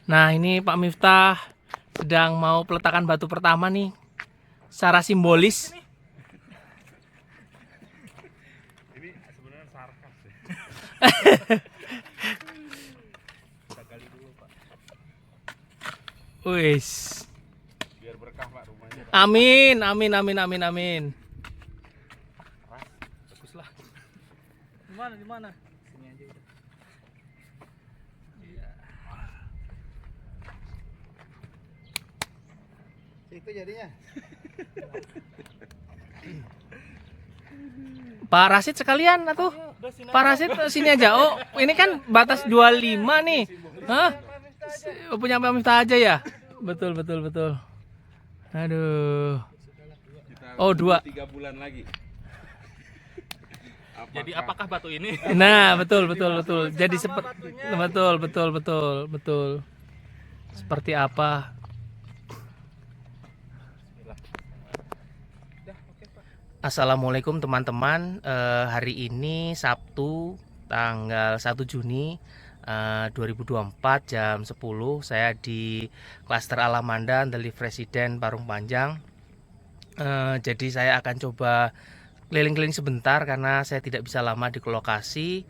Nah, ini Pak Miftah sedang mau peletakan batu pertama nih, secara simbolis. Ini sebenarnya sarkas ya. Kita gali dulu Pak. Wis. Biar berkah Pak rumahnya. Amin, amin, amin, amin, amin. Bagus lah. Di mana? Sini aja udah. Itu jadinya. Pak Rasid sekalian atuh. Pak Rasid sini aja. Oh, ini kan batas 25 nih. Hah? Punya Pak Miftah aja ya? Betul. Aduh. Oh, 2. 3 bulan lagi. Jadi apakah batu ini? Nah, betul. Jadi seperti betul. Seperti apa? Assalamualaikum teman-teman. Hari ini Sabtu tanggal 1 Juni 2024 jam 10. Saya di klaster Alamanda Andeli Presiden Parung Panjang. Jadi saya akan coba keliling-keliling sebentar karena saya tidak bisa lama di lokasi.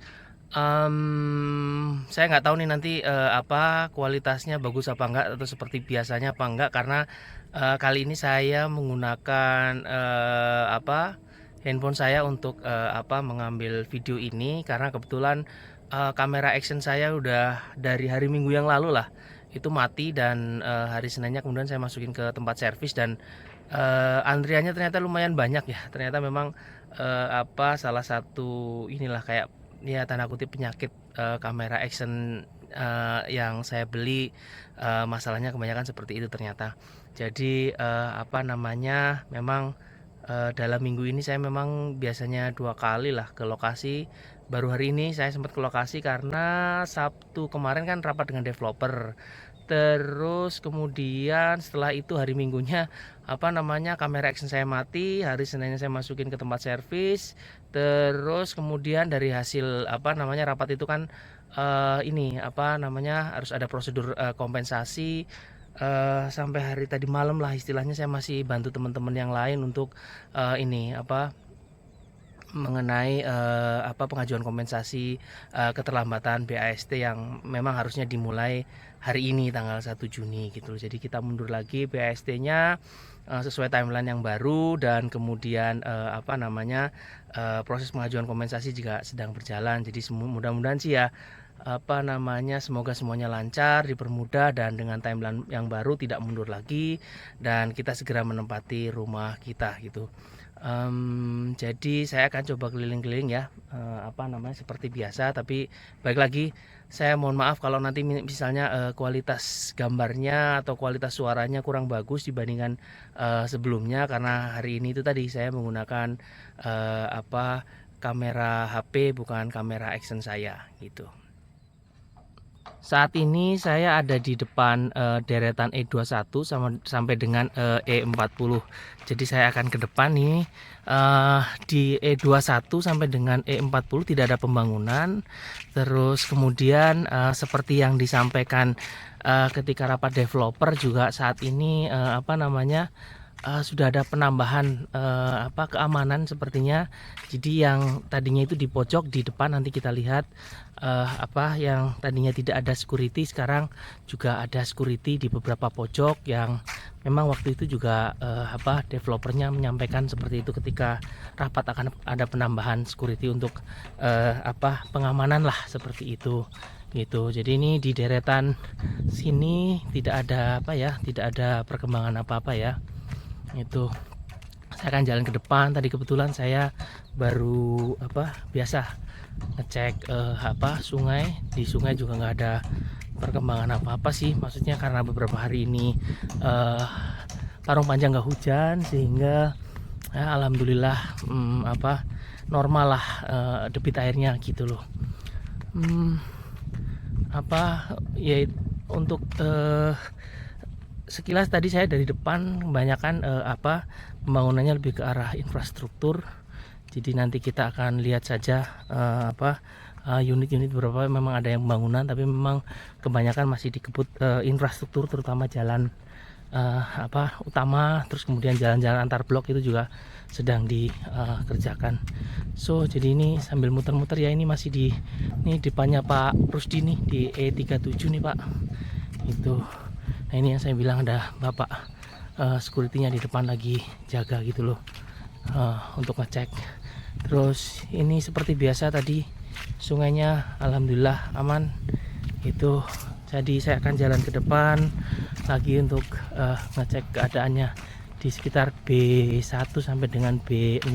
Saya nggak tahu nih nanti apa kualitasnya bagus apa enggak atau seperti biasanya apa enggak, karena kali ini saya menggunakan handphone saya untuk mengambil video ini, karena kebetulan kamera action saya udah dari hari Minggu yang lalu lah itu mati, dan hari Seninnya kemudian saya masukin ke tempat servis, dan antriannya ternyata lumayan banyak ya. Ternyata memang salah satu inilah kayak ya tanda kutip penyakit kamera action yang saya beli, masalahnya kebanyakan seperti itu ternyata. Jadi memang dalam minggu ini saya memang biasanya 2 kali lah ke lokasi. Baru hari ini saya sempat ke lokasi karena Sabtu kemarin kan rapat dengan developer. Terus kemudian setelah itu hari Minggunya kamera action saya mati. Hari Seninnya saya masukin ke tempat servis. Terus kemudian dari hasil rapat itu kan harus ada prosedur kompensasi. Sampai hari tadi malam lah istilahnya saya masih bantu teman-teman yang lain untuk mengenai pengajuan kompensasi keterlambatan BAST yang memang harusnya dimulai hari ini tanggal 1 Juni gitu. Jadi kita mundur lagi BAST-nya sesuai timeline yang baru, dan kemudian proses pengajuan kompensasi juga sedang berjalan. Jadi mudah-mudahan sih ya semoga semuanya lancar, dipermudah, dan dengan timeline yang baru tidak mundur lagi, dan kita segera menempati rumah kita gitu. Jadi saya akan coba keliling-keliling ya, seperti biasa. Tapi baik lagi, saya mohon maaf kalau nanti misalnya kualitas gambarnya atau kualitas suaranya kurang bagus dibandingkan sebelumnya, karena hari ini itu tadi saya menggunakan kamera HP bukan kamera action saya gitu. Saat ini saya ada di depan deretan E21 sampai dengan E40. Jadi saya akan ke depan nih, di E21 sampai dengan E40 tidak ada pembangunan. Terus kemudian seperti yang disampaikan ketika rapat developer juga, saat ini sudah ada penambahan keamanan sepertinya. Jadi yang tadinya itu di pojok di depan, nanti kita lihat yang tadinya tidak ada security sekarang juga ada security di beberapa pojok, yang memang waktu itu juga developernya menyampaikan seperti itu ketika rapat akan ada penambahan security untuk pengamanan lah seperti itu gitu. Jadi ini di deretan sini tidak ada tidak ada perkembangan apa-apa ya. Itu saya akan jalan ke depan. Tadi kebetulan saya baru biasa ngecek sungai. Di sungai juga nggak ada perkembangan apa-apa sih, maksudnya karena beberapa hari ini Parung Panjang nggak hujan, sehingga ya, alhamdulillah normal lah debit airnya gitu loh. Untuk sekilas tadi saya dari depan, kebanyakan pembangunannya lebih ke arah infrastruktur. Jadi nanti kita akan lihat saja unit-unit beberapa memang ada yang pembangunan, tapi memang kebanyakan masih dikebut infrastruktur, terutama jalan utama, terus kemudian jalan-jalan antar blok itu juga sedang dikerjakan. So jadi ini sambil muter-muter ya, ini masih di depannya Pak Rusdi nih di E37 nih Pak. Itu. Nah ini yang saya bilang ada Bapak security-nya di depan lagi jaga gitu loh, untuk ngecek. Terus ini seperti biasa tadi sungainya alhamdulillah aman. Itu jadi saya akan jalan ke depan lagi untuk ngecek keadaannya di sekitar B1 sampai dengan B6.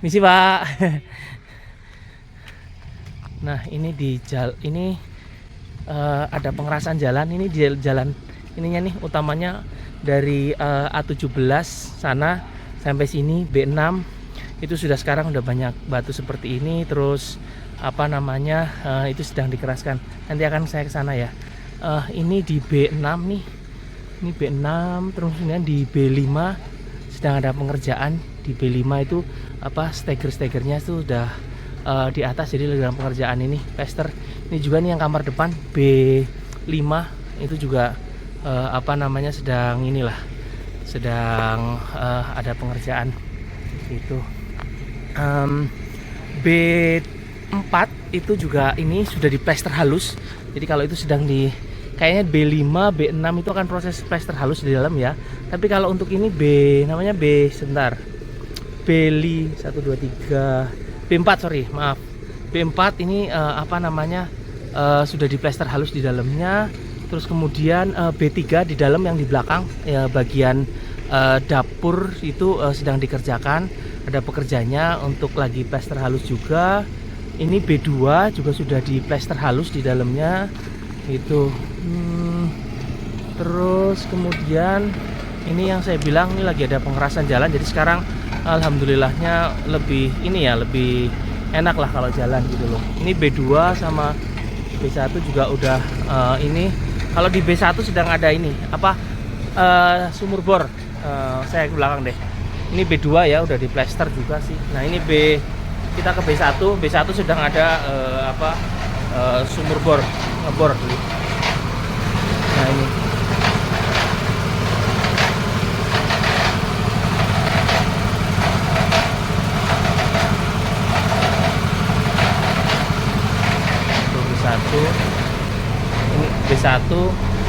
Misi Pak. Nah ini di ini ada pengerasan jalan. Ini di jalan ininya nih utamanya dari A17 sana sampai sini B6 itu sudah sekarang udah banyak batu seperti ini. Terus itu sedang dikeraskan. Nanti akan saya ke sana ya. Ini di B6 nih. Ini B6, terus kemudian di B5 sedang ada pengerjaan. Di B5 itu steger-stegernya itu sudah di atas, jadi dalam pengerjaan ini pester. Ini juga nih yang kamar depan B5 itu juga sedang ada pengerjaan itu. B4 itu juga ini sudah diplester halus. Jadi kalau itu sedang kayaknya B5, B6 itu akan proses plester halus di dalam ya. Tapi kalau untuk ini B4 ini sudah diplester halus di dalamnya. Terus kemudian B3 di dalam yang di belakang bagian dapur itu sedang dikerjakan. Ada pekerjanya untuk lagi plester halus juga. Ini B2 juga sudah di plester halus di dalamnya itu. Terus kemudian ini yang saya bilang ini lagi ada pengerasan jalan. Jadi sekarang alhamdulillahnya lebih enak lah kalau jalan gitu loh. Ini B2 sama B1 juga udah ini. Kalau di B1 sedang ada ini sumur bor. Saya ke belakang deh. Ini B2 ya udah diplester juga sih. Nah ini kita ke B1 sedang ada sumur bor, ngebor dulu. Nah ini B1, ini B1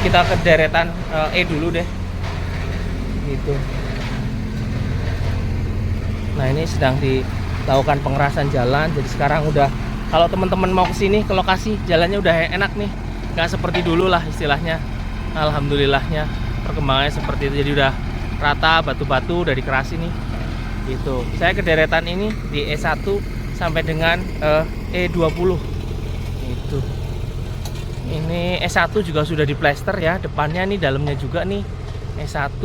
kita ke deretan E dulu deh gitu. Nah ini sedang dilakukan pengerasan jalan. Jadi sekarang udah, kalau teman-teman mau kesini ke lokasi, jalannya udah enak nih, nggak seperti dulu lah istilahnya. Alhamdulillahnya perkembangannya seperti itu. Jadi udah rata, batu-batu udah dikerasin nih gitu. Saya ke deretan ini di E1 sampai dengan E20 itu. Ini E1 juga sudah diplester ya, depannya nih, dalamnya juga nih. E1,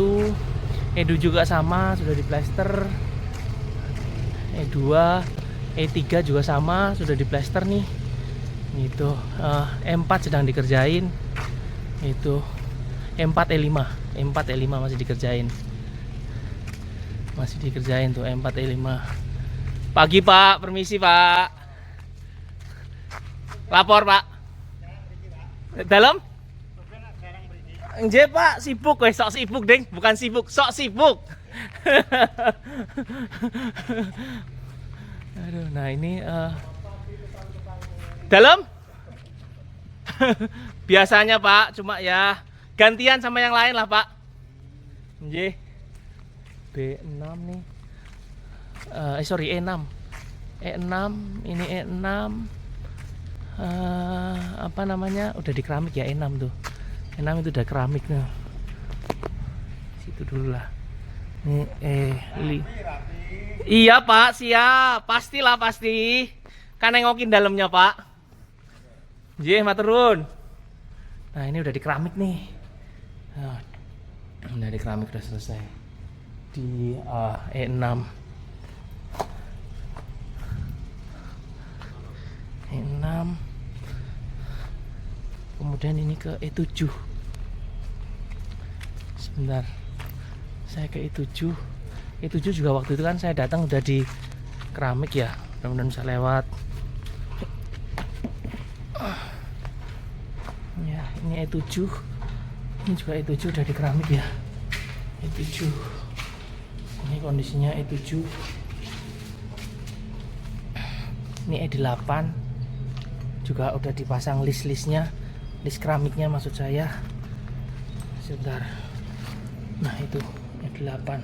E2 juga sama, sudah diplester. E2, E3 juga sama, sudah diplester nih. Itu E4 sedang dikerjain. Itu E4, E5 masih dikerjain. Masih dikerjain tuh E4, E5. Pagi Pak, permisi Pak. Lapor Pak. Dalam? Nggih Pak, sibuk weh, sok sibuk deng, bukan sibuk, sok sibuk. Aduh, nah ini dalam? Biasanya Pak, cuma ya gantian sama yang lain lah Pak. Nggih. B6 nih. E6. E6, ini E6. Udah di keramik ya E6 tuh. E6 itu udah keramik nih. Situ dulu lah. Ini iya Pak, siap. Pastilah pasti. Kan nengokin dalamnya Pak. Nggih, matur nuwun. Nah, ini udah di keramik nih. Nah, udah di keramik, udah selesai. Di E6. E6. Kemudian ini ke E7. Sebentar. Saya ke E7. E7 juga waktu itu kan saya datang udah di keramik ya. Mudah-mudahan bisa lewat. Ini E7. Ini juga E7 dari keramik ya. E7. Ini kondisinya E7. Ini E8. Juga udah dipasang list-listnya, list keramiknya maksud saya. Sebentar. Nah itu E8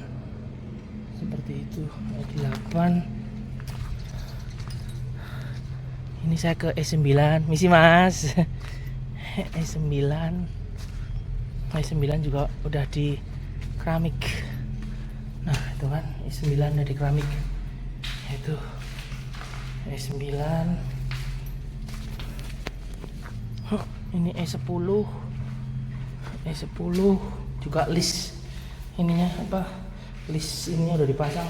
seperti itu. E8. Ini saya ke E9. Misi mas. E9. E9 juga udah di keramik. Nah itu kan E9 udah di keramik. Itu E9. Ini E10. E10 juga list ininya apa, list ininya udah dipasang,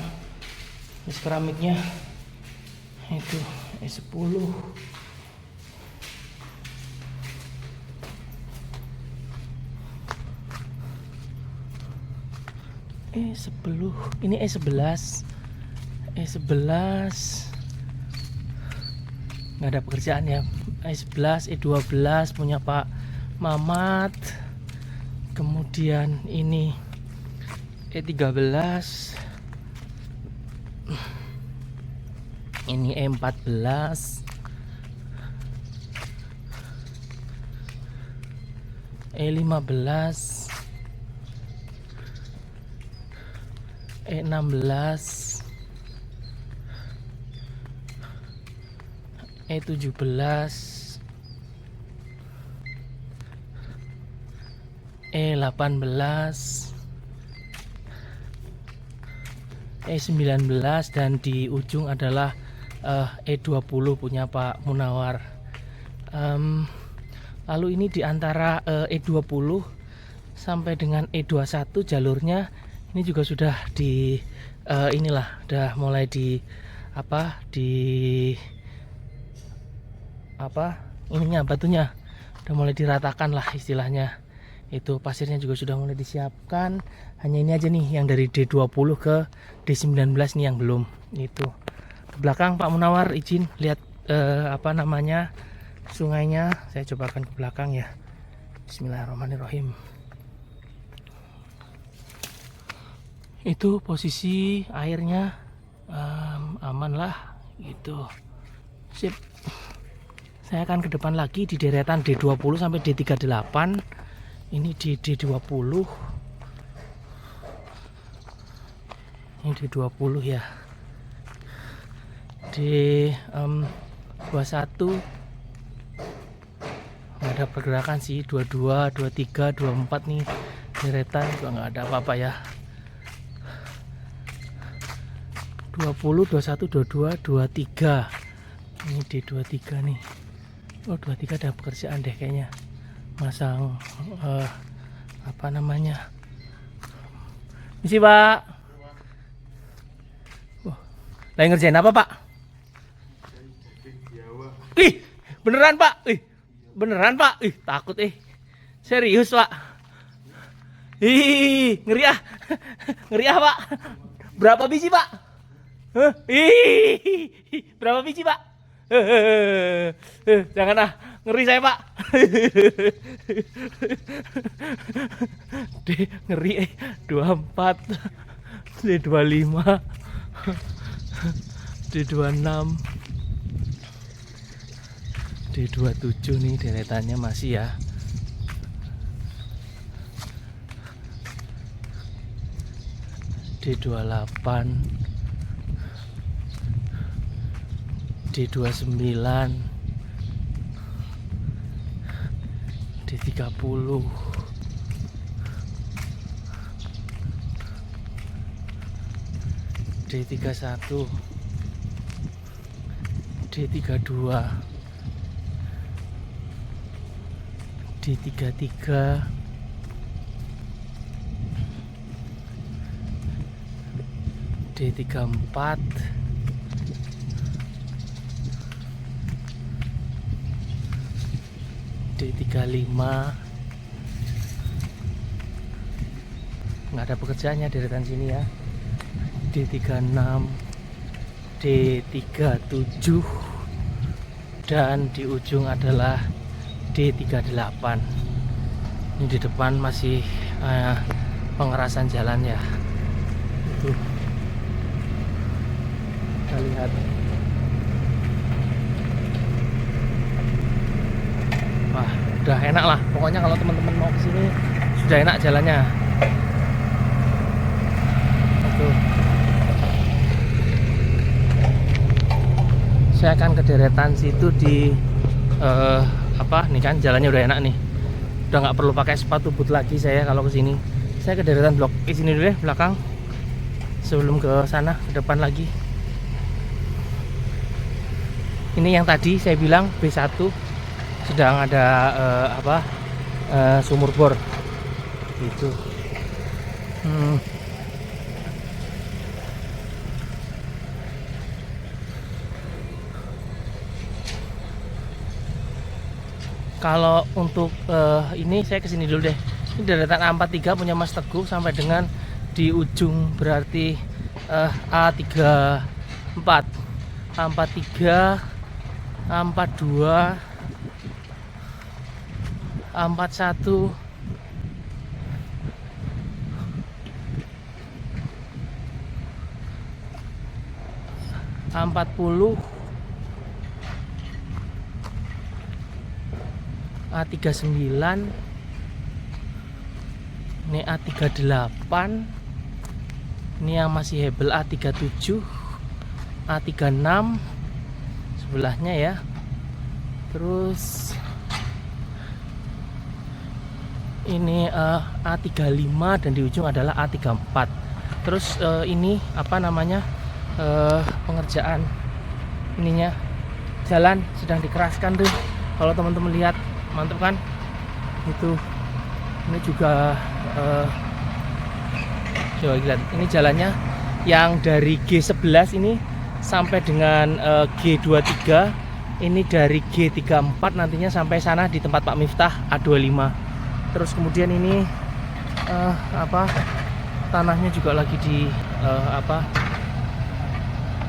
list keramiknya. Itu E10. E10 ini E11. E11 nggak ada pekerjaan ya. E11, E12 punya Pak Mamat. Kemudian ini E13, ini E14, E15, E16, E17, E18, E19, dan di ujung adalah E20 punya Pak Munawar. Lalu ini di antara E20 sampai dengan E21 jalurnya ini juga sudah di inilah udah mulai di ininya batunya udah mulai diratakan lah istilahnya. Itu pasirnya juga sudah mulai disiapkan. Hanya ini aja nih yang dari D20 ke D19 nih yang belum. Itu ke belakang Pak Munawar izin lihat sungainya. Saya cobakan ke belakang ya. Bismillahirrahmanirrahim. Itu posisi airnya aman lah gitu. Sip. Saya akan ke depan lagi di deretan D20 sampai D38. Ini di D20. Ini D20 ya. D21 nggak ada pergerakan sih. 22, 23, 24 nih deretan juga nggak ada apa-apa ya. 20, 21, 22, 23. Ini D23 nih. Oh 23 ada pekerjaan deh kayaknya. Masang misi Pak. Lagi ngerjain apa Pak? Ih beneran Pak. Beneran Pak. Takut serius Pak. Ngeri ah. Ngeri ah Pak. Berapa biji Pak? Berapa biji Pak? Jangan ah, ngeri saya Pak. Ngeri 24, D25, D26, D27 nih deretannya masih ya. D28, D29, D30, D31, D32, D33, D34, D35. Nggak ada pekerjaannya deretan sini ya. D36, D37, dan di ujung adalah D38. Ini di depan masih pengerasan jalan ya. Itu kita lihat. Wah, udah enak lah. Pokoknya kalau teman-teman mau kesini sudah enak jalannya. Itu. Saya akan ke deretan situ di apa nih kan jalannya udah enak nih. Udah nggak perlu pakai sepatu boot lagi saya kalau kesini. Saya ke deretan blok E sini dulu deh belakang. Sebelum ke sana ke depan lagi. Ini yang tadi saya bilang B1 sedang ada sumur bor gitu. Kalau untuk ini saya kesini dulu deh. Ini deretan A43 punya Mas Teguh sampai dengan di ujung berarti A34, A43, A42, A41, A40, A39, ini A38, ini yang masih hebel A37, A36 sebelahnya ya. Terus ini A35 dan di ujung adalah A34. Terus ini apa namanya pengerjaan ininya jalan sedang dikeraskan tuh. Kalau teman-teman lihat mantap kan? Itu ini juga coba lihat ini jalannya yang dari G11 ini sampai dengan G23, ini dari G34 nantinya sampai sana di tempat Pak Miftah A25. Terus kemudian ini tanahnya juga lagi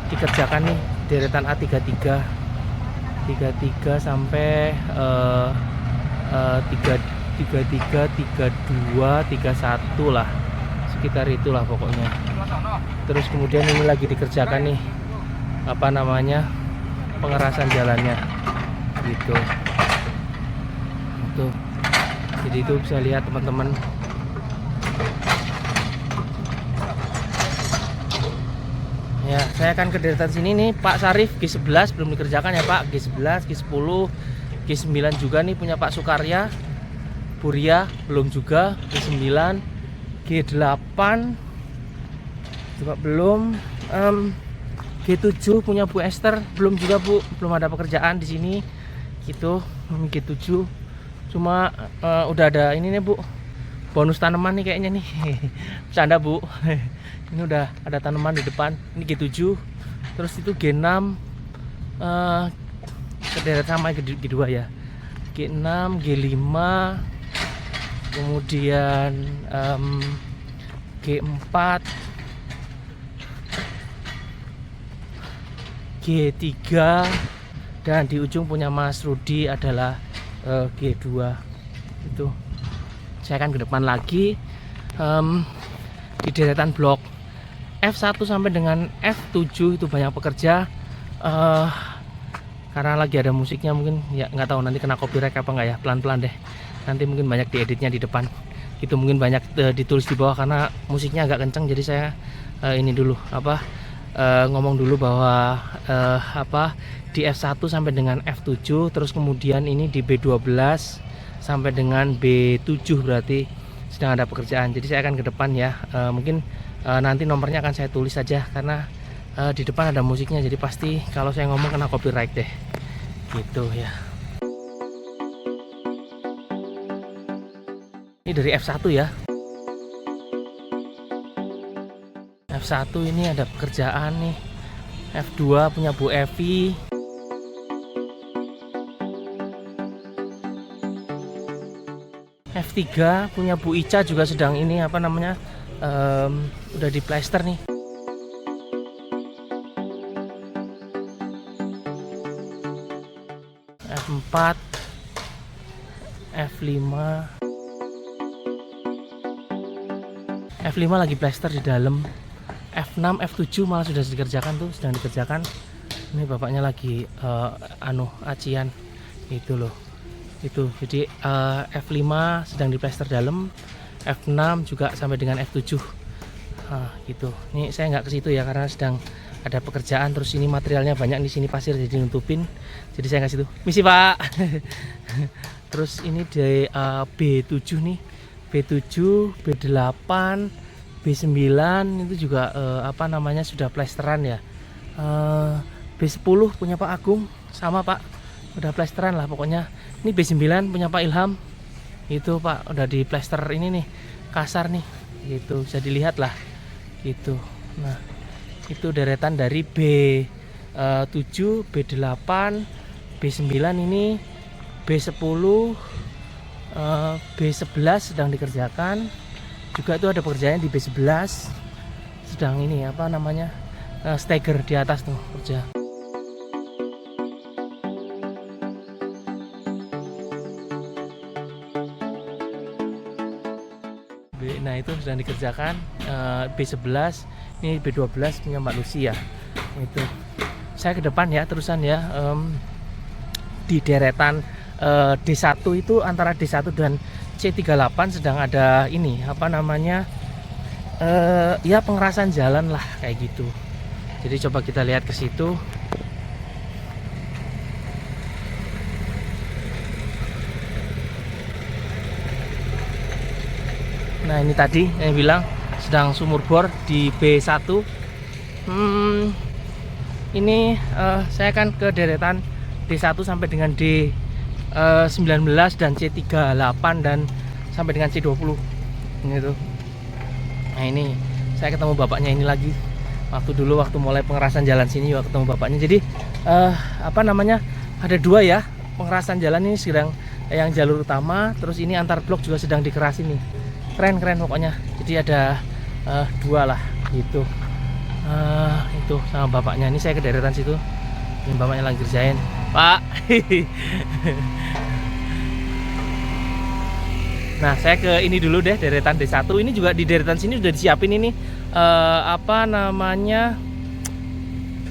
dikerjakan nih, deretan A33 sampai 33, 32, 31 lah, sekitar itulah pokoknya. Terus kemudian ini lagi dikerjakan nih apa namanya pengerasan jalannya gitu. Tuh, jadi itu bisa lihat teman-teman. Ya, saya akan ke deretan sini nih Pak Sarif G11 belum dikerjakan ya Pak. G11, G10, G9 juga nih punya Pak Sukarya. Buria belum juga. G9, G8 juga belum. G7 punya Bu Esther belum juga Bu, belum ada pekerjaan di sini gitu. G7 cuma udah ada ini nih Bu, bonus tanaman nih kayaknya nih. Bercanda Bu. Ini udah ada tanaman di depan. Ini G7. Terus itu G6 kederet sama G2 ya. G6, G5, kemudian G4, G3, dan di ujung punya Mas Rudi adalah G2. Itu saya akan ke depan lagi di deretan blok F1 sampai dengan F7 itu banyak pekerja karena lagi ada musiknya, mungkin ya nggak tahu nanti kena copyright apa nggak ya, pelan-pelan deh, nanti mungkin banyak dieditnya di depan itu, mungkin banyak ditulis di bawah karena musiknya agak kenceng. Jadi saya ini dulu ngomong dulu bahwa di F1 sampai dengan F7, terus kemudian ini di B12 sampai dengan B7 berarti sedang ada pekerjaan. Jadi saya akan ke depan ya, mungkin nanti nomornya akan saya tulis saja karena di depan ada musiknya, jadi pasti kalau saya ngomong kena copyright deh gitu ya. Ini dari F1 ya. F1 ini ada pekerjaan nih. F2 punya Bu Evi. F3 punya Bu Ica juga sedang ini apa namanya udah di plester nih. F4, F5, F5 lagi plester di dalam. F6, F7 malah sudah dikerjakan tuh, sedang dikerjakan. Ini bapaknya lagi acian itu loh. Itu jadi F5 sedang diplester dalam, F6 juga sampai dengan F7. Gitu. Ini saya nggak ke situ ya karena sedang ada pekerjaan, terus ini materialnya banyak di sini, pasir jadi nutupin. Jadi saya nggak situ. Misi Pak. Terus ini di B7 nih. B7, B8, B9 itu juga apa namanya sudah plesteran ya. B10 punya Pak Agung sama Pak, udah plesteran lah pokoknya. Ini B9 punya Pak Ilham, itu Pak udah di plester ini nih, kasar nih, gitu bisa dilihat lah, gitu. Nah itu deretan dari B7, B8, B9 ini, B10, B11 sedang dikerjakan. Juga itu ada pekerjaan di B11 sedang ini apa namanya stagger di atas tuh kerja. Nah itu sedang dikerjakan B11, ini B12 punya Mbak Lucy ya. Itu saya ke depan ya terusan ya, di deretan D1 itu antara D1 dan C38 sedang ada ini apa namanya ya pengerasan jalan lah kayak gitu. Jadi coba kita lihat ke situ. Nah ini tadi yang bilang sedang sumur bor di B1. Ini saya kan ke deretan D1 sampai dengan D19 dan C38 dan sampai dengan C20 gitu. Nah ini saya ketemu bapaknya ini lagi. Waktu mulai pengerasan jalan sini juga ketemu bapaknya. Jadi apa namanya ada dua ya pengerasan jalan ini, sedang yang jalur utama, terus ini antar blok juga sedang dikerasin nih. Keren pokoknya. Jadi ada dua lah gitu. Itu sama bapaknya. Ini saya ke deretan situ. Ini bapaknya lagi kerjain. Pak. Nah saya ke ini dulu deh, deretan D1. Ini juga di deretan sini sudah disiapin ini apa namanya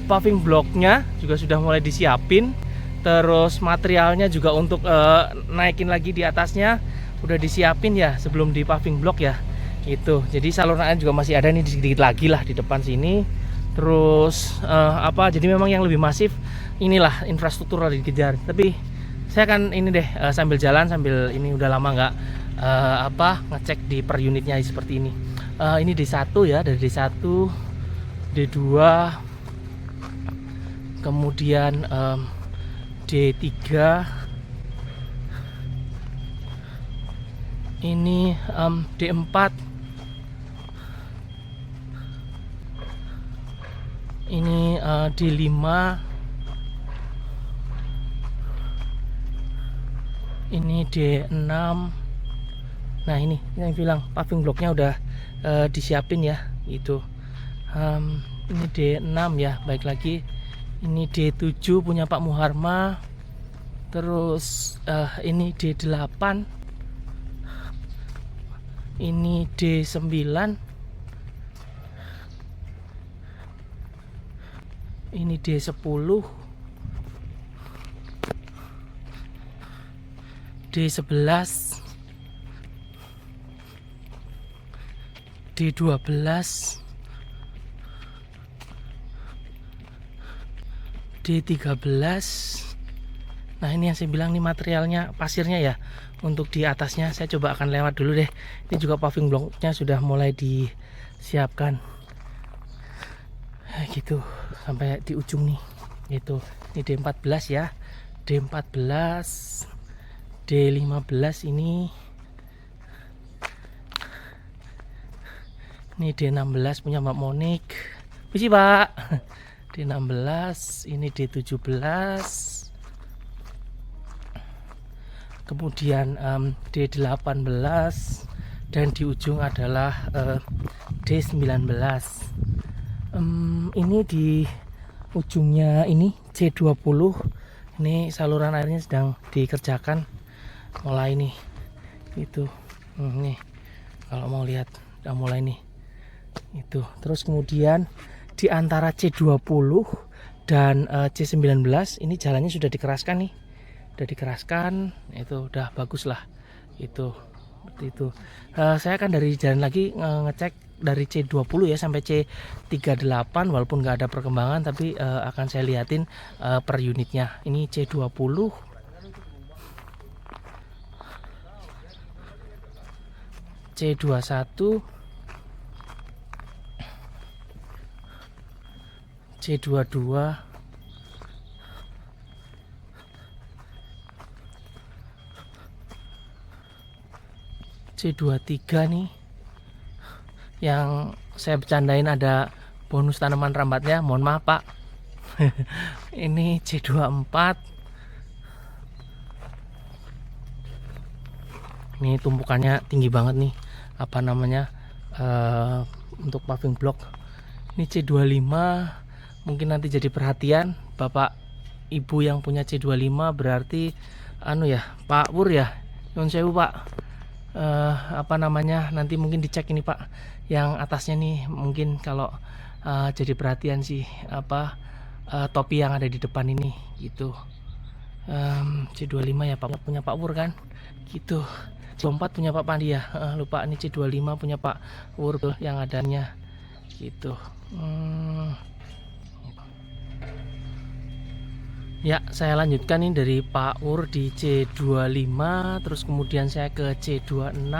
paving blocknya juga sudah mulai disiapin. Terus materialnya juga untuk naikin lagi di atasnya udah disiapin ya sebelum di paving block ya. Itu jadi saluran air juga masih ada nih sedikit lagi lah di depan sini. Terus apa jadi memang yang lebih masif inilah infrastruktur lagi dikejar. Tapi saya kan ini deh sambil jalan sambil ini udah lama nggak apa ngecek di per unitnya seperti ini. Ini D1 ya, dari D1, D2, kemudian D3, ini D4, ini D5, ini D6. Nah ini yang bilang paving blocknya udah disiapin ya itu. Ini D6 ya, baik lagi ini D7 punya Pak Muharma. Terus ini D8, ini D9, ini D10, D11, D12, D13. Nah ini yang saya bilang nih materialnya pasirnya ya untuk di atasnya. Saya coba akan lewat dulu deh. Ini juga paving blocknya sudah mulai disiapkan gitu sampai di ujung nih gitu. Ini D14 ya, D14, D15 ini D16 punya Mbak Monik. Puji Pak. D16, ini D17, kemudian D18, dan di ujung adalah D19. Ini di ujungnya ini C20. Ini saluran airnya sedang dikerjakan mulai nih itu. Nih kalau mau lihat udah mulai nih. Itu. Terus kemudian di antara C20 dan C19 ini jalannya sudah dikeraskan nih. Udah dikeraskan, itu udah bagus lah. Itu seperti itu. Saya akan dari jalan lagi ngecek dari C20 ya sampai C38 walaupun nggak ada perkembangan, tapi akan saya liatin per unitnya. Ini C20, C21, C22, C23 nih. Yang saya bercandain ada bonus tanaman rambatnya, mohon maaf Pak. Ini C24. Ini tumpukannya tinggi banget nih, apa namanya, untuk paving block. Ini C25, mungkin nanti jadi perhatian Bapak Ibu yang punya C25, berarti anu ya, Pak Pur ya, nyun sewu Pak. Apa namanya, nanti mungkin dicek ini Pak, yang atasnya nih mungkin kalau jadi perhatian sih, apa topi yang ada di depan ini gitu. C25 ya Pak, punya Pak Pur kan gitu. C24 punya Pak Pandi ya, lupa. Ini C25 punya Pak Pur yang adanya gitu. Ya, saya lanjutkan nih dari Pak Ur di C25, terus kemudian saya ke C26,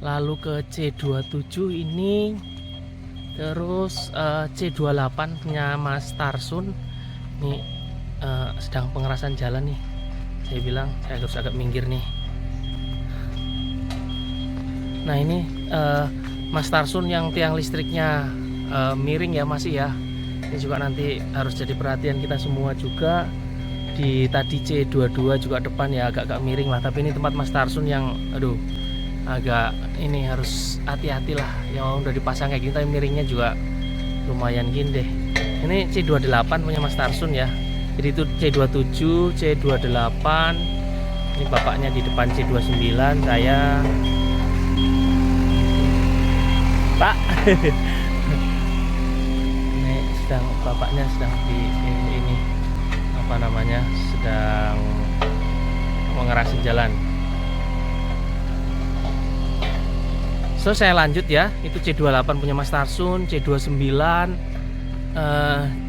lalu ke C27 ini, terus C28 punya Mas Tarsun. Ini sedang pengerasan jalan nih. Saya bilang saya harus agak minggir nih. Nah ini Mas Tarsun yang tiang listriknya miring ya masih ya. Ini juga nanti harus jadi perhatian kita semua juga. Di tadi C22 juga depan ya agak-agak miring lah, tapi ini tempat Mas Tarsun yang aduh agak ini harus hati-hati lah. Yang udah dipasang kayak gini tapi miringnya juga lumayan gini deh. Ini C28 punya Mas Tarsun ya. Jadi itu C27, C28. Ini bapaknya di depan C29, saya Pak. Sedang bapaknya sedang di ini apa namanya, sedang mengerasin jalan. So saya lanjut ya, itu C28 punya Mas Tarsun, C29,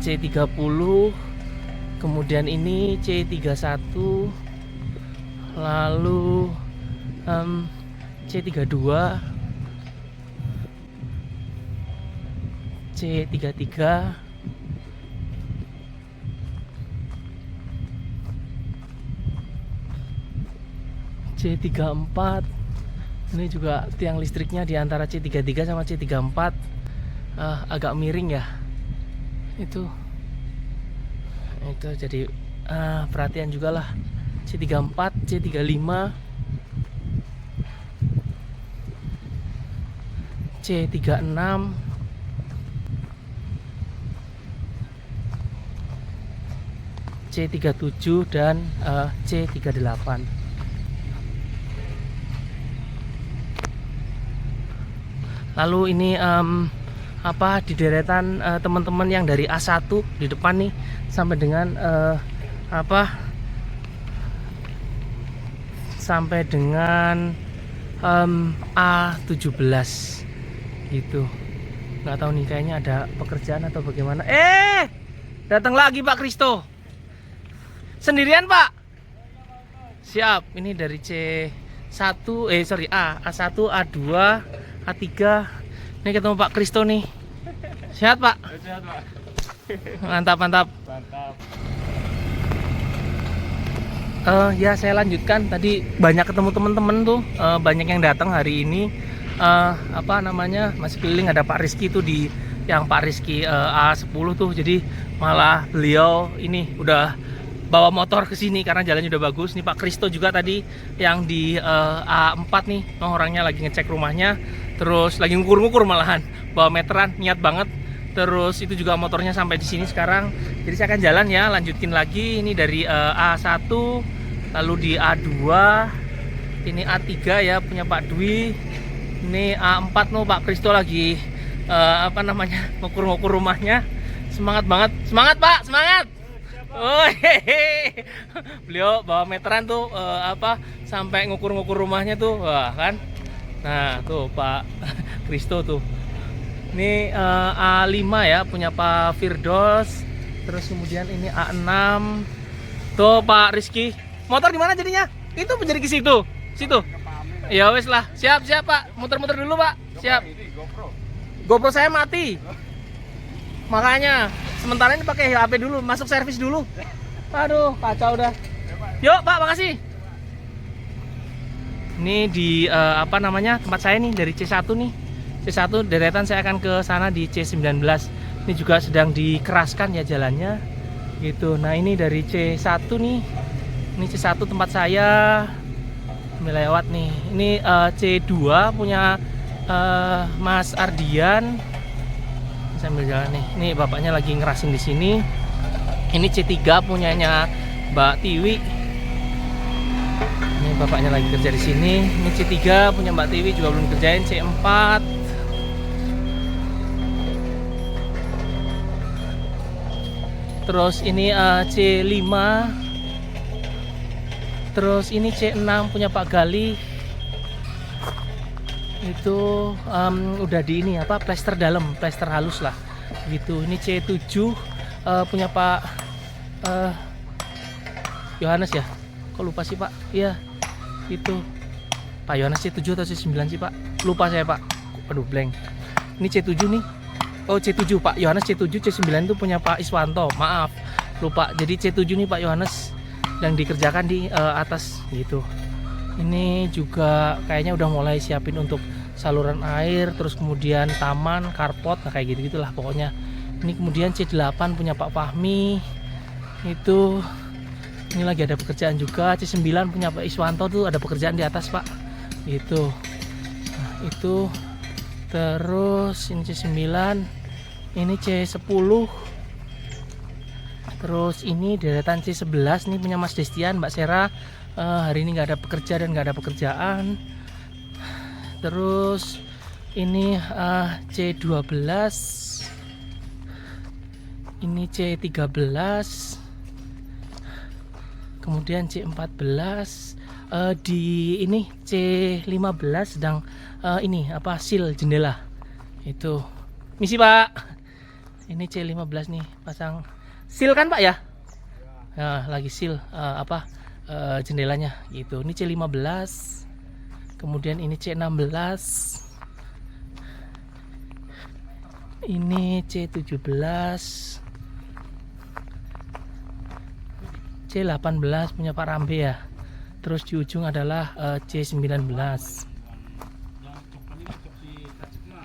C30, kemudian ini C31, lalu C32, C33, C34. Ini juga tiang listriknya di antara C33 sama C34 agak miring ya. Itu jadi perhatian juga lah. C34, C35, C36, C37 dan C38. Lalu ini apa di deretan teman-teman yang dari A1 di depan nih sampai dengan apa sampai dengan A17 gitu. Nggak tahu nih, kayaknya ada pekerjaan atau bagaimana. Datang lagi Pak Kristo. Sendirian Pak? Siap. Ini dari C1 A1, A2, A3. Ini ketemu Pak Kristo nih. Sehat Pak? Sehat Pak. Mantap. Mantap. Ya saya lanjutkan. Tadi banyak ketemu teman-teman tuh, banyak yang datang hari ini. Apa namanya, masih keliling. Ada Pak Rizky tuh di yang Pak Rizky A10 tuh. Jadi malah beliau ini udah bawa motor ke sini karena jalannya udah bagus. Nih Pak Kristo juga tadi yang di A4 nih, orangnya lagi ngecek rumahnya, terus lagi ngukur-ngukur malahan, bawa meteran, niat banget. Terus itu juga motornya sampai di sini sekarang. Jadi saya akan jalan ya, lanjutin lagi. Ini dari A1, lalu di A2, ini A3 ya punya Pak Dwi. Ini A4 no, Pak Kristo lagi apa namanya, ngukur-ngukur rumahnya. Semangat banget, semangat Pak, semangat. Oh, hehehe. Beliau bawa meteran tuh apa sampai ngukur-ngukur rumahnya tuh, wah kan. Nah tuh Pak Kristo tuh. Ini A5 ya, punya Pak Firdos. Terus kemudian ini A6. Tuh Pak Rizky. Motor di mana jadinya? Itu menjadi ke situ. Situ. Ya wes lah. Siap Pak. Muter-muter dulu Pak. Siap. GoPro saya mati. Makanya sementara ini pakai HP dulu, masuk servis dulu. Aduh, kacau dah. Yuk Pak, makasih. Ini di apa namanya, tempat saya nih, dari C1 nih. C1 deretan saya akan ke sana di C19. Ini juga sedang dikeraskan ya jalannya gitu. Nah ini dari C1 nih. Ini C1 tempat saya. Ini lewat nih. Ini C2 punya Mas Ardian. Sambil jalan nih. Ini bapaknya lagi ngerasin di sini. Ini C3 punyanya Mbak Tiwi. Ini bapaknya lagi kerja di sini. Ini C3 punya Mbak Tiwi juga belum kerjain. C4. Terus ini C5. Terus ini C6 punya Pak Gali. Itu udah di ini apa, plester dalam, plester halus lah gitu. Ini C7 punya Pak Yohanes ya, kok lupa sih Pak. Iya itu Pak Yohanes. C7 atau C9 sih Pak, lupa saya Pak, aduh blank. Ini C7 nih, oh C7 Pak Yohanes. C7 C9 itu punya Pak Iswanto, maaf lupa. Jadi C7 nih Pak Yohanes yang dikerjakan di atas gitu. Ini juga kayaknya udah mulai siapin untuk saluran air, terus kemudian taman, carport, nah kayak gitu gitulah pokoknya. Ini kemudian C8 punya Pak Fahmi. Itu ini lagi ada pekerjaan juga. C9 punya Pak Iswanto tuh ada pekerjaan di atas Pak. Gitu. Nah, itu terus ini C9, ini C10. Terus ini deretan C11 nih punya Mas Destian, Mbak Sera. Hari ini nggak ada pekerja dan nggak ada pekerjaan. Terus ini C12, ini C13, kemudian C14. Di ini C15 sedang ini apa, seal jendela itu. Misi Pak. Ini C15 nih pasang seal kan Pak ya? Nah, lagi seal apa jendelanya gitu. Ini C15, kemudian ini C16, ini C17, C18 punya Pak Rambe ya. Terus di ujung adalah C19.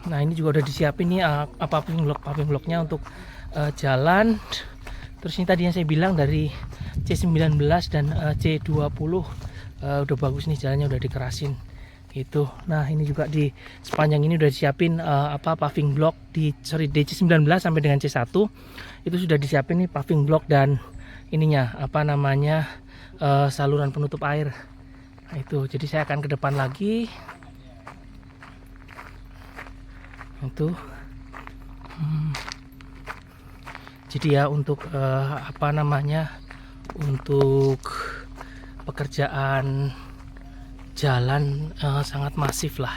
Nah ini juga udah disiapin nih paving block-nya untuk jalan. Terus ini tadi yang saya bilang dari C19 dan C20 udah bagus nih jalannya, udah dikerasin gitu. Nah ini juga di sepanjang ini udah disiapin paving block di C19 sampai dengan C1 itu sudah disiapin nih paving block dan ininya apa namanya saluran penutup air. Nah, itu jadi saya akan ke depan lagi itu. Jadi ya untuk apa namanya, untuk pekerjaan jalan sangat masif lah.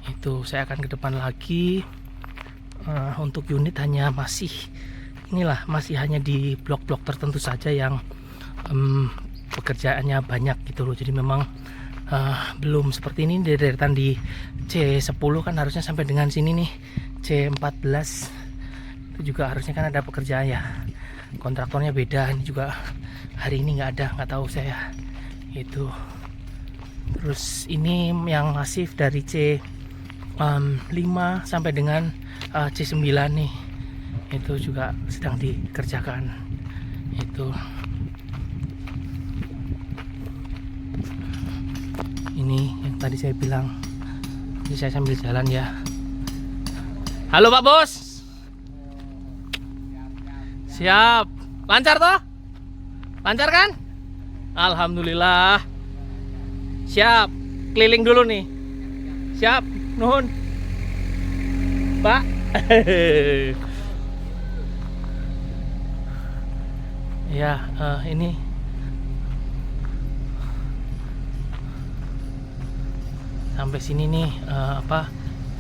Itu saya akan ke depan lagi. Untuk unit hanya masih hanya di blok-blok tertentu saja yang pekerjaannya banyak gitu loh. Jadi memang belum seperti ini deretan di C10 kan harusnya sampai dengan sini nih. C14 itu juga harusnya kan ada pekerjaan ya, kontraktornya beda. Ini juga hari ini nggak tahu saya itu. Terus ini yang masif dari C5 sampai dengan C9 nih, itu juga sedang dikerjakan itu. Ini yang tadi saya bilang. Ini saya sambil jalan ya. Halo Pak Bos. Siap. Lancar toh? Lancar kan? Alhamdulillah. Siap. Keliling dulu nih. Siap. Nuhun. Pak. Ya, ini sampai sini nih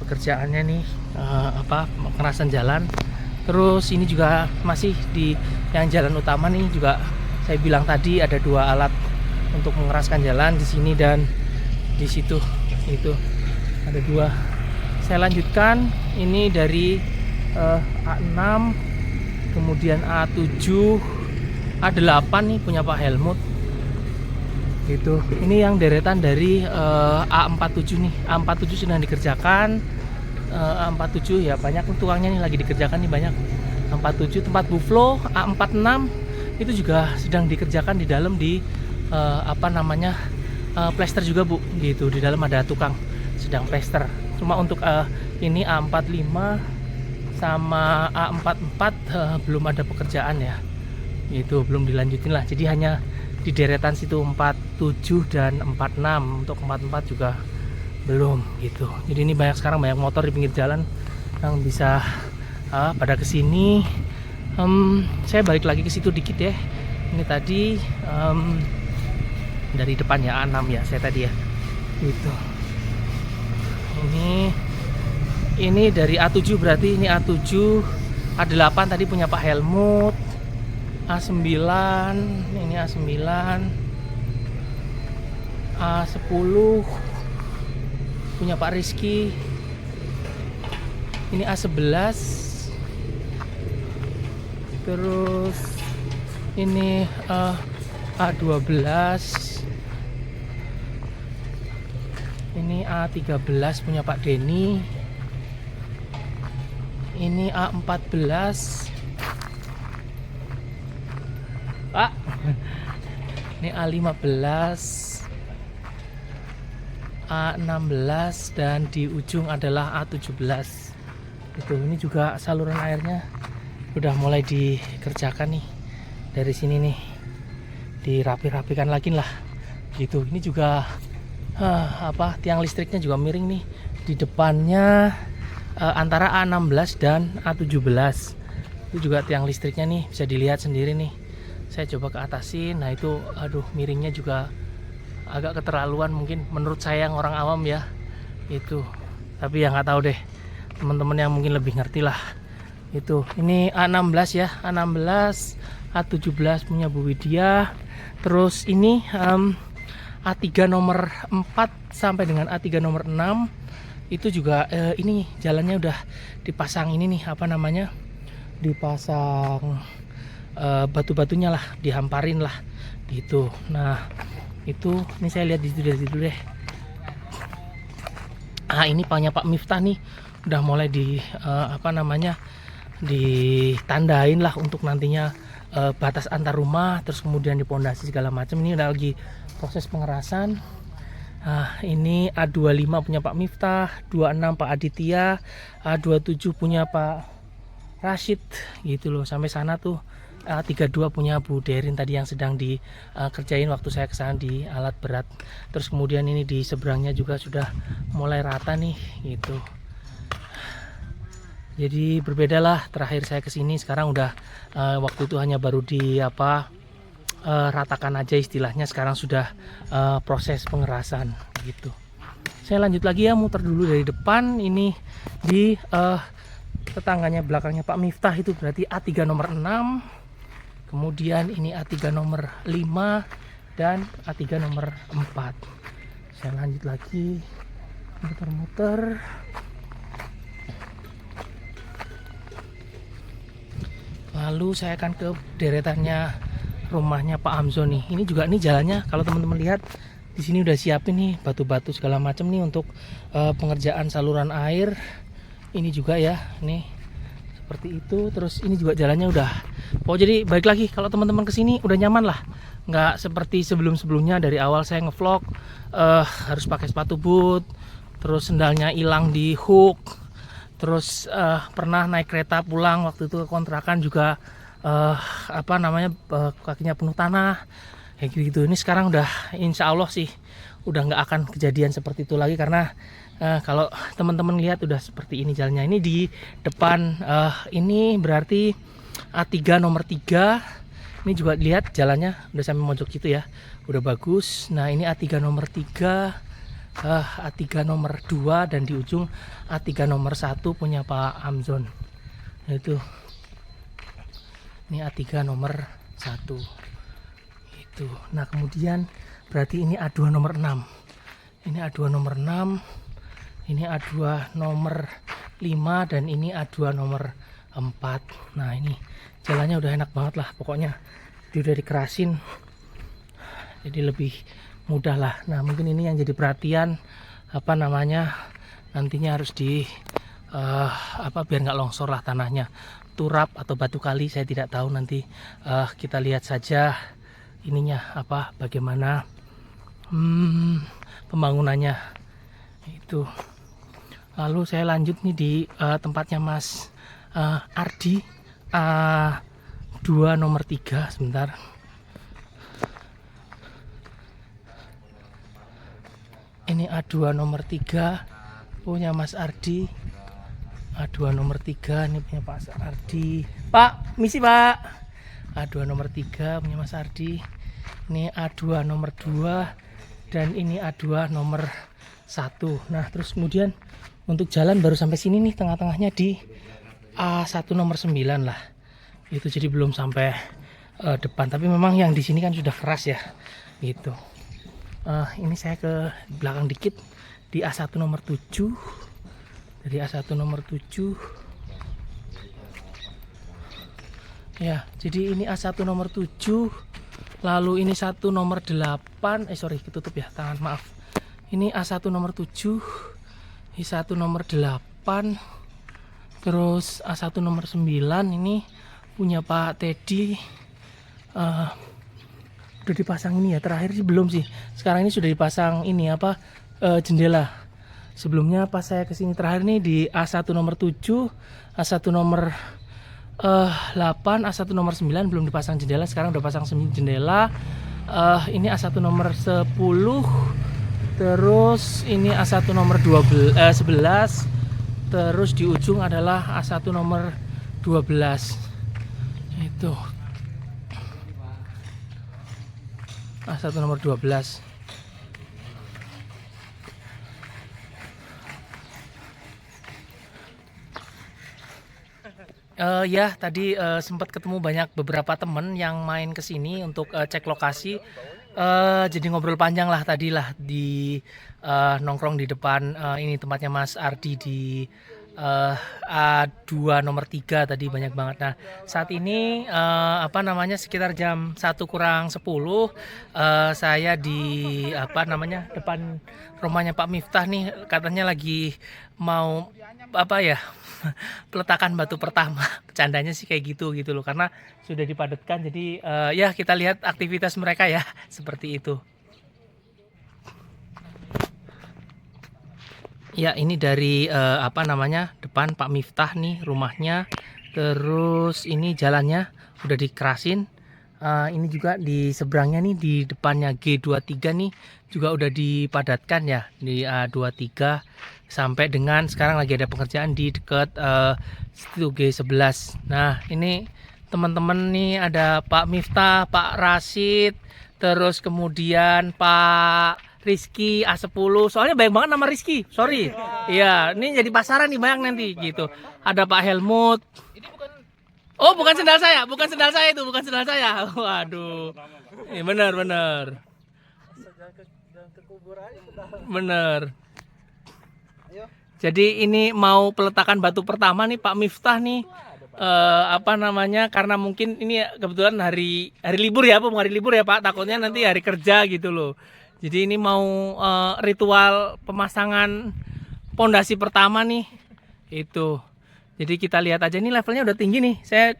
pekerjaannya nih, pengerasan jalan. Terus ini juga masih di yang jalan utama nih, juga saya bilang tadi ada 2 alat untuk mengeraskan jalan di sini dan di situ. Itu ada 2. Saya lanjutkan ini dari A6, kemudian A7, A8 nih punya Pak Helmut. Gitu. Ini yang deretan dari A47 nih. A47 sedang dikerjakan. A47 ya banyak tukangnya nih, lagi dikerjakan nih banyak. A47 tempat buffalo. A46 itu juga sedang dikerjakan di dalam di plester juga Bu. Gitu, di dalam ada tukang sedang plester. Cuma untuk ini A45 sama A44 belum ada pekerjaan ya. Itu belum dilanjutin lah. Jadi hanya di deretan situ 47 dan 46. Untuk 44 juga belum gitu. Jadi ini sekarang banyak motor di pinggir jalan yang bisa pada kesini. Saya balik lagi ke situ dikit ya. Ini tadi dari depan ya, A6 ya saya tadi ya. Gitu. Ini dari A7, berarti ini A7. A8 tadi punya Pak Helmut. A9, ini A9, A10 punya Pak Rizky. Ini A11. Terus ini A12. Ini A13 punya Pak Denny. Ini A14. Pak. Ini A15, A16 dan di ujung adalah A17. Itu ini juga saluran airnya udah mulai dikerjakan nih. Dari sini nih dirapi-rapikan lagi lah. Gitu. Ini juga tiang listriknya juga miring nih. Di depannya antara A16 dan A17. Itu juga tiang listriknya nih, bisa dilihat sendiri nih. Saya coba ke atasin. Nah itu aduh, miringnya juga agak keterlaluan mungkin menurut saya yang orang awam ya. Itu tapi ya nggak tahu deh, teman-teman yang mungkin lebih ngerti lah. Itu ini A16 ya, A16, A17 punya Bu Widya. Terus ini A3 nomor 4 sampai dengan A3 nomor 6 itu juga ini jalannya udah dipasang ini nih, dipasang batu-batunya lah, dihamparin lah gitu. Nah itu ini saya lihat dari situ deh. Ini punya Pak Miftah nih udah mulai ditandain lah untuk nantinya batas antar rumah, terus kemudian di pondasi segala macam. Ini udah lagi proses pengerasan. Ini A25 punya Pak Miftah, 26 Pak Aditya, A27 punya Pak Rashid gitu loh. Sampai sana tuh A32 punya Bu Derin tadi yang sedang dikerjain waktu saya kesana di alat berat. Terus kemudian ini di seberangnya juga sudah mulai rata nih gitu. Jadi berbeda lah terakhir saya kesini. Sekarang udah waktu itu hanya baru di ratakan aja istilahnya. Sekarang sudah proses pengerasan gitu. Saya lanjut lagi ya, muter dulu dari depan. Ini di tetangganya belakangnya Pak Miftah itu berarti A3 nomor 6. Kemudian ini A3 nomor 5 dan A3 nomor 4. Saya lanjut lagi muter-muter. Lalu saya akan ke deretannya rumahnya Pak Hamzo nih. Ini juga nih jalannya kalau teman-teman lihat di sini udah siapin nih batu-batu segala macam nih untuk pengerjaan saluran air. Ini juga ya, nih seperti itu. Terus ini juga jalannya udah. Jadi balik lagi kalau teman-teman kesini udah nyaman lah. Nggak seperti sebelum-sebelumnya dari awal saya ngevlog harus pakai sepatu boot, terus sendalnya hilang di hook. Terus pernah naik kereta pulang waktu itu ke kontrakan juga kakinya penuh tanah kayak gitu. Ini sekarang udah insya Allah sih udah nggak akan kejadian seperti itu lagi, karena Nah, kalau teman-teman lihat udah seperti ini jalannya. Ini di depan ini berarti A3 nomor 3. Ini juga lihat jalannya udah sampai mojok gitu ya. Udah bagus. Nah, ini A3 nomor 3, A3 nomor 2 dan di ujung A3 nomor 1 punya Pak Amzon. Nah, itu. Ini A3 nomor 1. Itu. Nah, kemudian berarti ini A2 nomor 6. Ini A2 nomor 6. Ini A2 nomor 5 dan ini A2 nomor 4. Nah, ini jalannya udah enak banget lah pokoknya. Dia udah dikerasin. Jadi lebih mudah lah. Nah, mungkin ini yang jadi perhatian apa namanya? Nantinya harus di biar nggak longsor lah tanahnya. Turap atau batu kali saya tidak tahu, nanti kita lihat saja ininya apa bagaimana pembangunannya itu. Lalu saya lanjut nih di tempatnya Mas Ardi, A2 nomor 3. Sebentar. Ini A2 nomor 3 punya Mas Ardi. A2 nomor 3 ini punya Pak Ardi. Pak, misi Pak. A2 nomor 3 punya Mas Ardi. Ini A2 nomor 2 dan ini A2 nomor 1. Nah, terus kemudian untuk jalan baru sampai sini nih, tengah-tengahnya di A1 nomor 9 lah. Itu jadi belum sampai depan, tapi memang yang di sini kan sudah keras ya. Gitu. Ini saya ke belakang dikit di A1 nomor 7. Dari A1 nomor 7. Ya, jadi ini A1 nomor 7. Lalu ini 1 nomor 8. Ketutup ya, tangan maaf. Ini A1 nomor 7. I1 nomor 8. Terus A1 nomor 9 ini punya Pak Teddy. Udah dipasang ini ya, terakhir sih belum sih. Sekarang ini sudah dipasang ini apa jendela. Sebelumnya pas saya kesini terakhir nih di A1 nomor 7, A1 nomor 8, A1 nomor 9 belum dipasang jendela. Sekarang udah pasang jendela. Ini A1 nomor 10. Terus ini A1 nomor 11. Terus di ujung adalah A1 nomor 12. Itu A1 nomor 12. Ya, tadi sempat ketemu beberapa temen yang main ke sini untuk cek lokasi. Jadi ngobrol panjang lah tadi lah di nongkrong di depan ini tempatnya Mas Ardi di A2 nomor 3 tadi banyak banget. Nah, saat ini sekitar jam 1 kurang 10 saya di depan rumahnya Pak Miftah nih, katanya lagi mau peletakan batu pertama. Bercandanya sih kayak gitu loh, karena sudah dipadatkan. Jadi ya kita lihat aktivitas mereka ya seperti itu. Ya, ini dari depan Pak Miftah nih rumahnya. Terus ini jalannya udah dikerasin. Ini juga di seberangnya nih, di depannya G23 nih juga udah dipadatkan ya di A23 sampai dengan sekarang lagi ada pekerjaan di dekat situ G11. Nah, ini teman-teman nih ada Pak Miftah, Pak Rashid, terus kemudian Pak Rizky A10. Soalnya banyak banget nama Rizky. Sorry. Iya, ini jadi pasaran nih banyak nanti gitu. Ada Pak Helmut. Oh, bukan sendal saya itu, bukan sendal saya. Waduh. Iya, bener. Bener. Jadi ini mau peletakan batu pertama nih Pak Miftah nih. Karena mungkin ini kebetulan hari libur ya, bukan hari libur ya Pak. Takutnya nanti hari kerja gitu loh. Jadi ini mau ritual pemasangan pondasi pertama nih. Itu. Jadi kita lihat aja nih, levelnya udah tinggi nih. Saya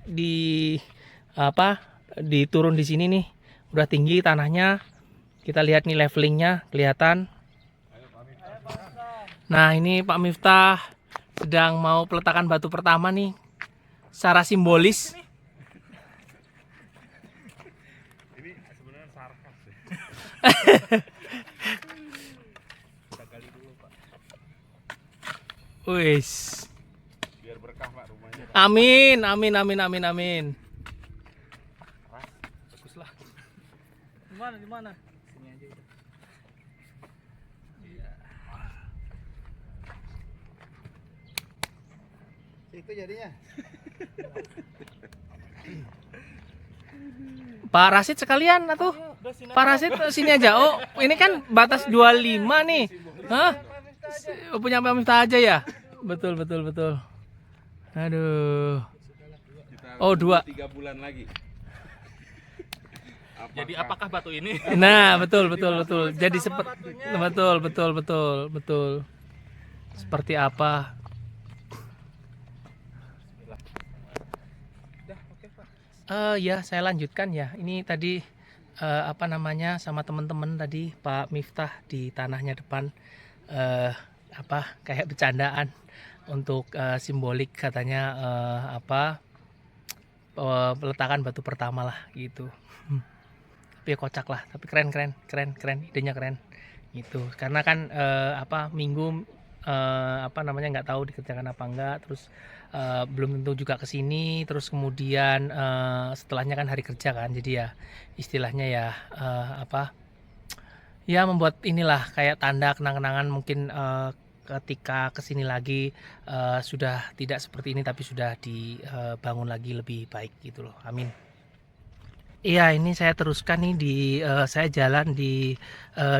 diturun di sini nih. Udah tinggi tanahnya. Kita lihat nih levelingnya kelihatan. Nah, ini Pak Miftah sedang mau peletakan batu pertama nih. Secara simbolis. Ini sebenarnya sarkas ya. Kita gali dulu Pak. Wis. Biar berkah Pak rumahnya. Amin, amin, amin, amin, amin. Bagus lah. Di mana? Sini aja udah. Iya. Itu jadinya. Pak Rasid sekalian atuh. Pak Rasid sini aja. Oh, ini kan batas 25 nih. Hah? Punya Pak Miftah aja ya? Betul. Aduh. Oh, 2. 3 bulan lagi. Jadi apakah batu ini? Nah, betul. Jadi betul. Seperti apa? Ya, saya lanjutkan ya. Ini tadi apa namanya sama teman-teman tadi Pak Miftah di tanahnya depan kayak bercandaan untuk simbolik katanya peletakan batu pertama lah gitu. Tapi ya kocak lah, tapi keren, idenya keren gitu. Karena kan minggu nggak tahu dikerjakan apa enggak, terus belum tentu juga kesini, terus kemudian setelahnya kan hari kerja kan, jadi ya istilahnya ya ya membuat inilah kayak tanda kenang-kenangan mungkin ketika kesini lagi sudah tidak seperti ini tapi sudah dibangun lagi lebih baik gitu loh. Amin. Iya, ini saya teruskan nih saya jalan di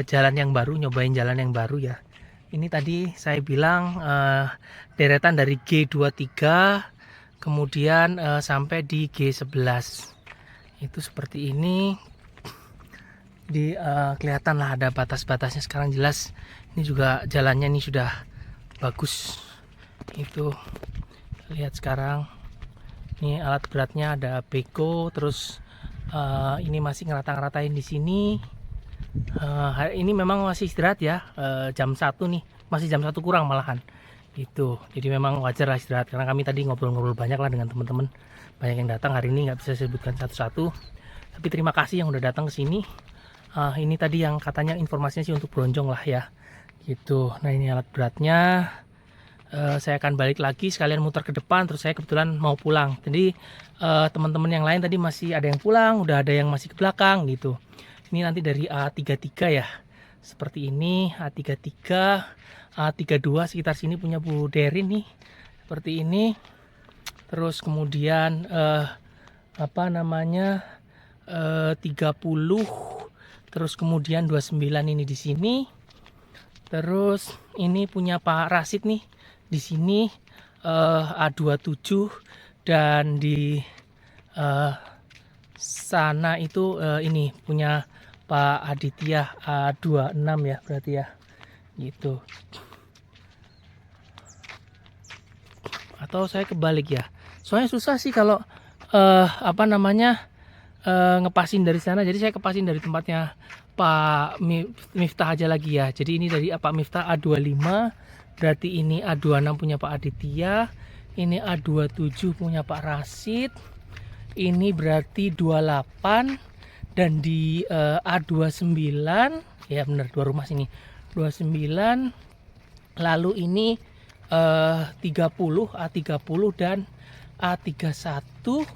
jalan yang baru, nyobain jalan yang baru ya. Ini tadi saya bilang deretan dari G23 kemudian sampai di G11. Itu seperti ini. Kelihatan lah ada batas-batasnya sekarang jelas. Ini juga jalannya ini sudah bagus. Itu lihat sekarang. Ini alat beratnya ada beko, terus ini masih ngerata-ngeratain di sini. Hari ini memang masih istirahat ya, jam 1 nih, masih jam 1 kurang malahan gitu. Jadi memang wajar lah istirahat karena kami tadi ngobrol-ngobrol banyak lah dengan teman-teman, banyak yang datang hari ini, nggak bisa saya sebutkan satu-satu, tapi terima kasih yang udah datang ke sini. Ini tadi yang katanya informasinya sih untuk bronjong lah ya gitu. Nah, ini alat beratnya. Saya akan balik lagi sekalian muter ke depan, terus saya kebetulan mau pulang. Jadi teman-teman yang lain tadi masih ada yang pulang, udah ada yang masih ke belakang gitu. Ini nanti dari A33 ya, seperti ini. A33, A32 sekitar sini punya Bu Derin nih, seperti ini. Terus kemudian 30, terus kemudian 29 ini di sini. Terus ini punya Pak Rasid nih di sini, A27, dan di sana itu ini punya Pak Aditya A26 ya berarti ya gitu. Atau saya kebalik ya, soalnya susah sih kalau ngepasin dari sana, jadi saya kepasin dari tempatnya Pak Miftah aja lagi ya. Jadi ini dari Pak Miftah A25, berarti ini A26 punya Pak Aditya, ini A27 punya Pak Rasid, ini berarti 28, dan di A29 ya benar, 2 rumah sini 29. Lalu ini 30, A30 dan A31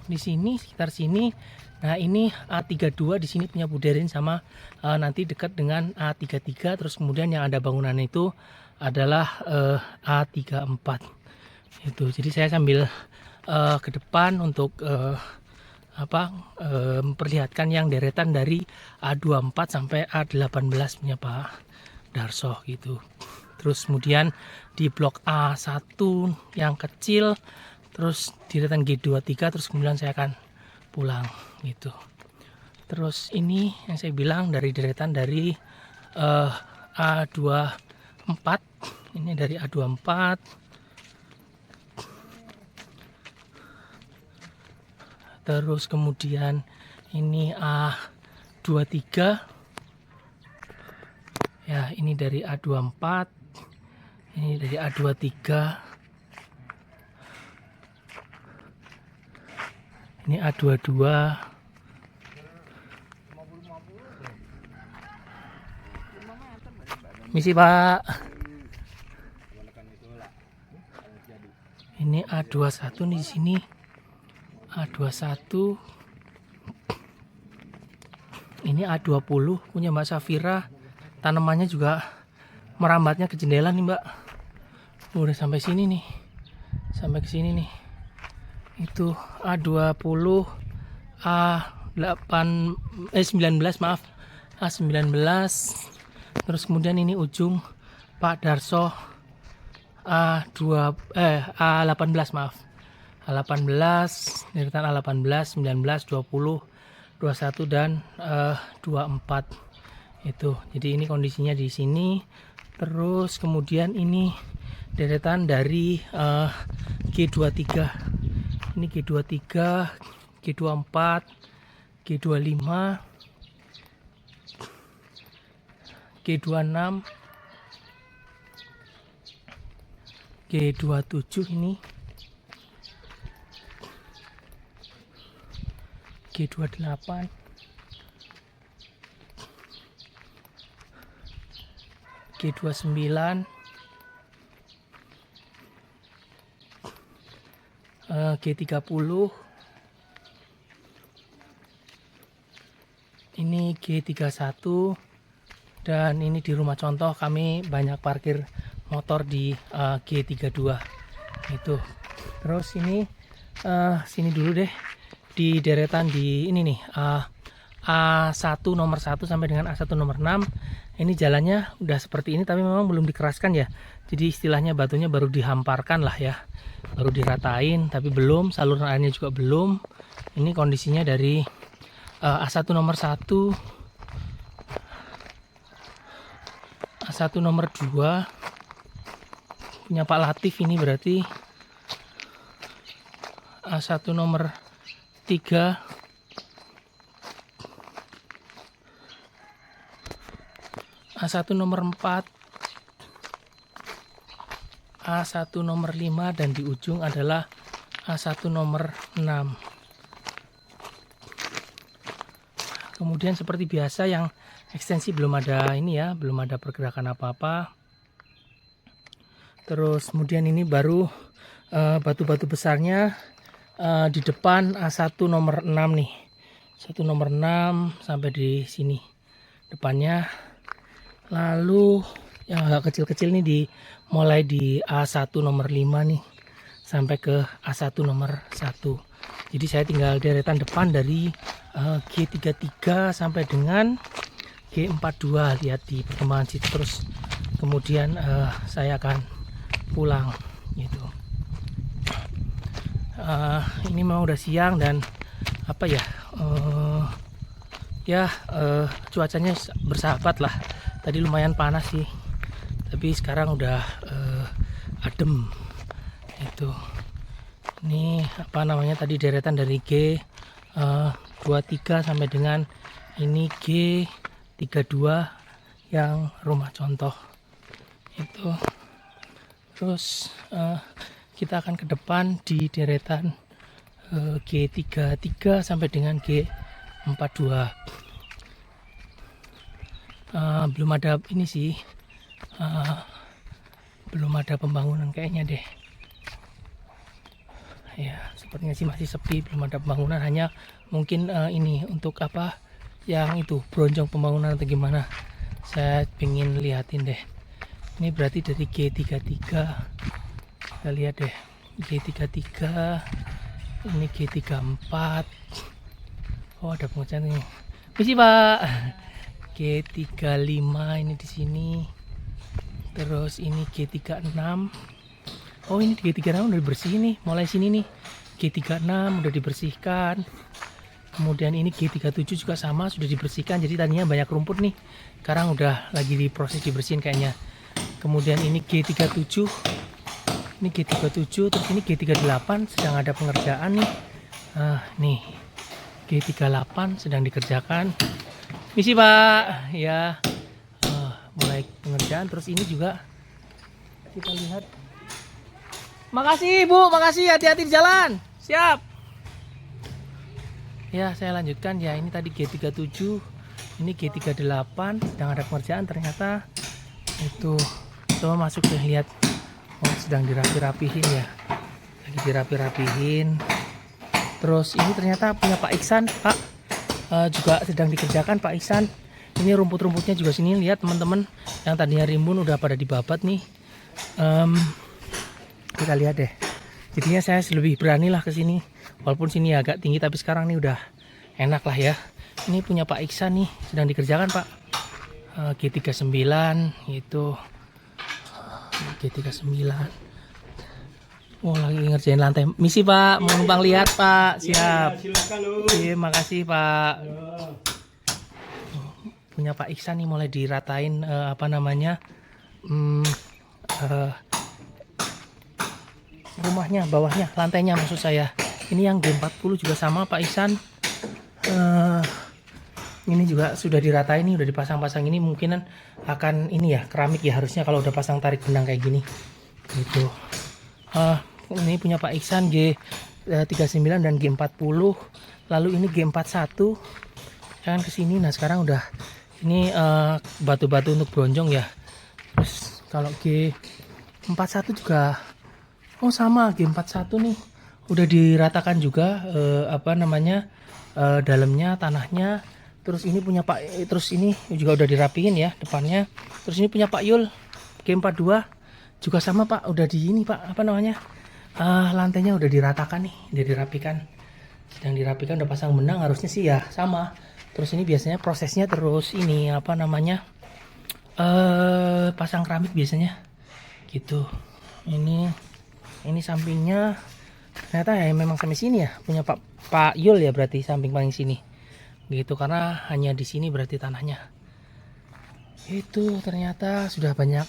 di sini sekitar sini. Nah, ini A32 di sini punya Bu Derin sama nanti dekat dengan A33, terus kemudian yang ada bangunan itu adalah A34. Itu. Jadi saya sambil ke depan untuk memperlihatkan yang deretan dari A24 sampai A18 punya Pak Darso gitu. Terus kemudian di blok A1 yang kecil, terus deretan G23, terus kemudian saya akan pulang gitu. Terus ini yang saya bilang dari deretan dari A24, ini dari A24, terus kemudian ini A23 ya, ini dari A24, ini dari A23, ini A22, misi Pak. Ini A21 nih di sini. A21. Ini A20 punya Mbak Safira. Tanamannya juga merambatnya ke jendela nih, Mbak. Udah sampai sini nih. Sampai ke sini nih. Itu A20, A19 maaf. A19. Terus kemudian ini ujung Pak Darso A18 maaf. A18, deretan A18, 19, 20, 21 dan 24 itu. Jadi ini kondisinya di sini. Terus kemudian ini deretan dari G23. Ini G23, G24, G25, G26, G27 ini, G28, G29, G30, ini G31, dan ini di rumah contoh kami banyak parkir motor di G32 itu. Terus ini sini dulu deh, di deretan di ini nih A1 nomor 1 sampai dengan A1 nomor 6. Ini jalannya udah seperti ini tapi memang belum dikeraskan ya. Jadi istilahnya batunya baru dihamparkan lah ya. Baru diratain tapi belum, saluran airnya juga belum. Ini kondisinya dari A1 nomor 1, A1 nomor 2 punya Pak Latif, ini berarti A1 nomor 3, A1 nomor 4, A1 nomor 5, dan di ujung adalah A1 nomor 6. Kemudian seperti biasa yang ekstensi belum ada ini ya, belum ada pergerakan apa-apa. Terus kemudian ini baru batu-batu besarnya di depan A1 nomor 6 nih. 1 nomor 6 sampai di sini depannya. Lalu yang agak kecil-kecil nih mulai di A1 nomor 5 nih sampai ke A1 nomor 1. Jadi saya tinggal deretan depan dari G33 sampai dengan G42. Lihat di perkembangan situ, terus kemudian saya akan pulang gitu. Ini memang udah siang dan apa ya, cuacanya bersahabat lah. Tadi lumayan panas sih, tapi sekarang udah adem itu. Ini apa namanya tadi, deretan dari G23 sampai dengan ini G32 yang rumah contoh itu. Terus kita akan ke depan di deretan G33 sampai dengan G42. Belum ada ini sih, belum ada pembangunan kayaknya deh ya, sepertinya sih masih sepi, belum ada pembangunan. Hanya mungkin ini untuk apa yang itu bronjong pembangunan atau gimana, saya pengen liatin deh. Ini berarti dari G33, kita lihat deh, G33 ini G34. Oh, ada pengecan nih, misi Pak. G35 ini di sini. Terus ini G36. Oh, ini G36 udah dibersih nih, mulai sini nih. G36 udah dibersihkan. Kemudian ini G37 juga sama, sudah dibersihkan. Jadi tadinya banyak rumput nih, sekarang udah lagi diproses dibersihin kayaknya. Kemudian ini G37. Ini G37, terus ini G38 sedang ada pengerjaan nih. Nih G38 sedang dikerjakan. Misi Pak ya, mulai pengerjaan. Terus ini juga kita lihat. Makasih Bu, makasih, hati-hati di jalan. Siap ya, saya lanjutkan ya. Ini tadi G37, ini G38 sedang ada pengerjaan ternyata itu. Coba masuk deh, lihat Oh, sedang dirapi-rapihin ya. Lagi dirapi-rapihin. Terus ini ternyata punya Pak Iksan, Pak. Juga sedang dikerjakan Pak Iksan. Ini rumput-rumputnya juga sini, lihat teman-teman. Yang tadinya rimbun udah pada dibabat nih. Kita lihat deh. Jadinya saya lebih berani lah ke sini. Walaupun sini agak tinggi tapi sekarang nih udah enak lah ya. Ini punya Pak Iksan nih, sedang dikerjakan Pak. G39 itu. G39. Oh, lagi ngerjain lantai. Misi Pak, mau numpang lihat Pak. Siap. Iya, makasih Pak. Punya Pak Iksan nih mulai diratain apa namanya rumahnya, bawahnya, lantainya maksud saya. Ini yang G40 juga sama Pak Iksan. Ini juga sudah diratain nih, udah dipasang-pasang. Ini mungkinan akan ini ya, keramik ya harusnya kalau udah pasang tarik benang kayak gini. Gitu. Ini punya Pak Iksan G39 dan G40. Lalu ini G41. Jangan kesini. Nah sekarang udah ini batu-batu untuk bronjong ya. Terus kalau G41 juga sama G41 nih. Udah diratakan juga apa namanya dalamnya, tanahnya. Terus ini punya Pak, terus ini juga udah dirapiin ya depannya. Terus ini punya Pak Yul G42 juga sama Pak, udah di ini Pak, apa namanya? Lantainya udah diratakan nih, udah dirapikan. Sedang dirapikan, udah pasang benang, harusnya sih ya sama. Terus ini biasanya prosesnya terus ini apa namanya? Pasang keramik biasanya. Gitu. Ini sampingnya ternyata ya memang sampai sini ya, punya Pak Yul ya, berarti samping paling sini. Gitu, karena hanya di sini berarti tanahnya. Itu ternyata sudah banyak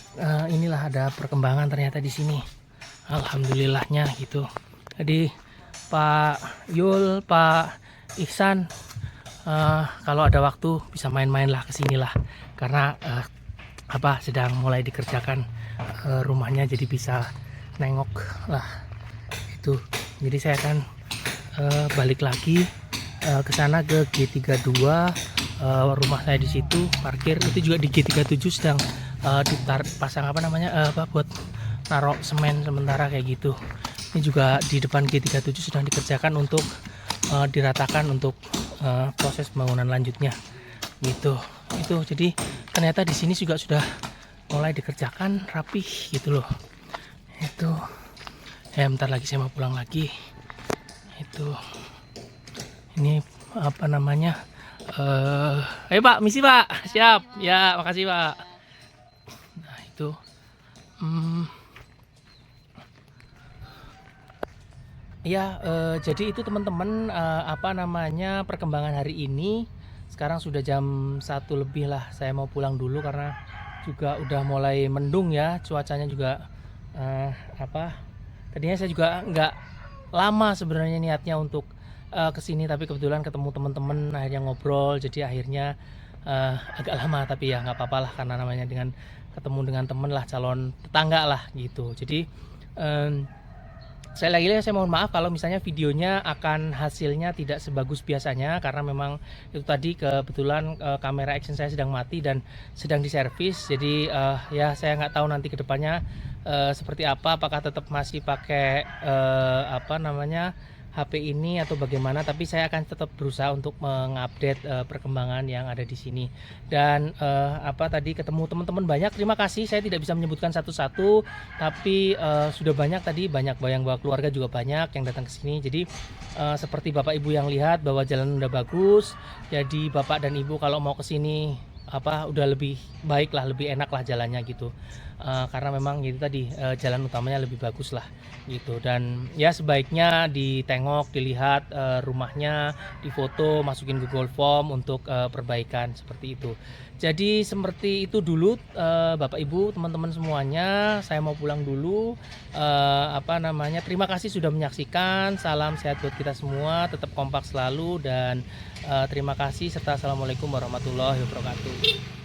inilah ada perkembangan ternyata di sini. Alhamdulillahnya gitu. Jadi Pak Yul, Pak Iksan, kalau ada waktu bisa main-main lah ke sini lah. Karena sedang mulai dikerjakan rumahnya, jadi bisa nengok lah. Itu. Jadi saya akan balik lagi ke sana ke G32, rumah saya di situ parkir. Itu juga di G37 sedang pasang apa namanya buat naruh semen sementara kayak gitu. Ini juga di depan G37 sedang dikerjakan untuk diratakan untuk proses pembangunan lanjutnya gitu. Itu jadi ternyata di sini juga sudah mulai dikerjakan rapih gitu loh. Itu bentar lagi saya mau pulang lagi. Itu ini apa namanya ayo Pak, misi Pak, siap ya, makasih Pak. Nah itu ya jadi itu teman-teman apa namanya perkembangan hari ini. Sekarang sudah jam 1 lebih lah, saya mau pulang dulu karena juga udah mulai mendung ya, cuacanya juga tadinya saya juga nggak lama sebenarnya niatnya untuk kesini, tapi kebetulan ketemu teman-teman akhirnya ngobrol, jadi akhirnya agak lama, tapi ya nggak apa-apa lah karena namanya dengan ketemu dengan temen lah, calon tetangga lah gitu. Jadi saya mohon maaf kalau misalnya videonya akan hasilnya tidak sebagus biasanya, karena memang itu tadi kebetulan kamera action saya sedang mati dan sedang diservis. Jadi ya saya nggak tahu nanti kedepannya seperti apa, apakah tetap masih pakai apa namanya HP ini atau bagaimana, tapi saya akan tetap berusaha untuk mengupdate perkembangan yang ada di sini. Dan tadi ketemu teman-teman banyak, terima kasih. Saya tidak bisa menyebutkan satu-satu, tapi sudah banyak tadi, banyak yang bawa keluarga juga banyak yang datang ke sini. Jadi seperti Bapak Ibu yang lihat bahwa jalan udah bagus, jadi Bapak dan Ibu kalau mau ke sini udah lebih baik lah, lebih enak lah jalannya gitu. Karena memang itu tadi jalan utamanya lebih bagus lah gitu. Dan ya sebaiknya ditengok, dilihat rumahnya, difoto, masukin Google Form untuk perbaikan seperti itu. Jadi seperti itu dulu Bapak Ibu, teman-teman semuanya. Saya mau pulang dulu. Terima kasih sudah menyaksikan. Salam sehat buat kita semua, tetap kompak selalu, dan terima kasih serta assalamualaikum warahmatullahi wabarakatuh.